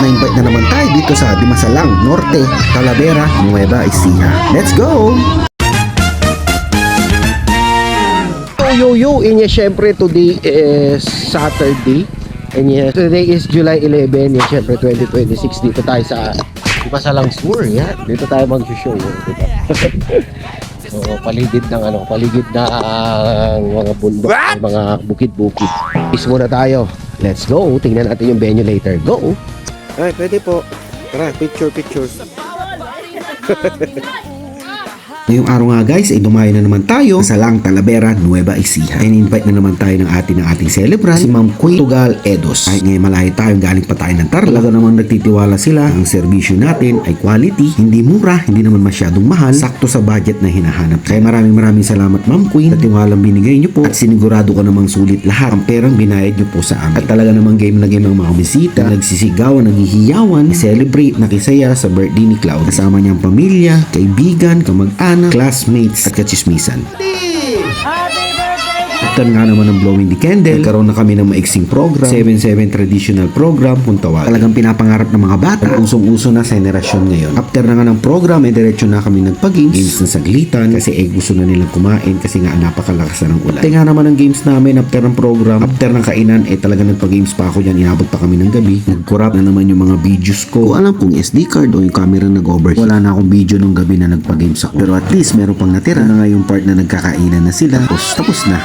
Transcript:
na-invite na naman tayo dito sa Dimasalang Norte, Talavera, Nueva Ecija. Let's go! Yo, inyo syempre today is Saturday. And yes, today is July 11. Yes, syempre 2026. Dito tayo sa Dimasalang Sur. Yan, dito tayo mag-show. Diba? So, paligid ng mga bundok, mga bukid-bukid. Is muna tayo. Let's go. Tingnan natin yung venue later. Go. Ay, pwede po. Tara, picture. Ngayong araw nga guys ay dumayo na naman tayo sa Lang Talavera, Nueva Ecija. And invite na naman tayo ng ating celebrant, si Ma'am Queen Tugal Edos. Kahit ngayon malayo tayo, galing pa tayo ng Tarlac. Talaga namang nagtitiwala sila. Ang serbisyo natin ay quality, hindi mura, hindi naman masyadong mahal, sakto sa budget na hinahanap. Kaya maraming salamat Ma'am Queen sa tiwalang binigay niyo po at sinigurado ko namang sulit lahat ang perang binayad niyo po sa amin. At talaga namang game na game ang mga bisita, nagsisigawan, naghihiyawan, celebrate, nakisaya sa birthday ni Cloud. Kasama niyang pamilya, kaibigan, kamag-anak, classmates at kachismisan. After nga naman ng blowing the candle, nagkaroon na kami ng maiksing program, 7-7 traditional program kung tawag. Talagang pinapangarap ng mga bata, usong-uso na sa henerasyon ngayon. After na nga ng program, diretso na kami nagpa-games, games na saglitan, kasi gusto na nilang kumain kasi nga napakalakas na ng ulan. After nga naman ng games namin, after ng program, after ng kainan, talagang nagpa-games pa ako dyan, inabot pa kami ng gabi. Nag-corrupt na naman yung mga videos ko. Kung alam kung SD card o yung camera nag-overheat. Wala na akong video nung gabi na nagpa-games ako. Pero at least meron pang natira na nga yung part na nagkakainan na sila. Tapos na.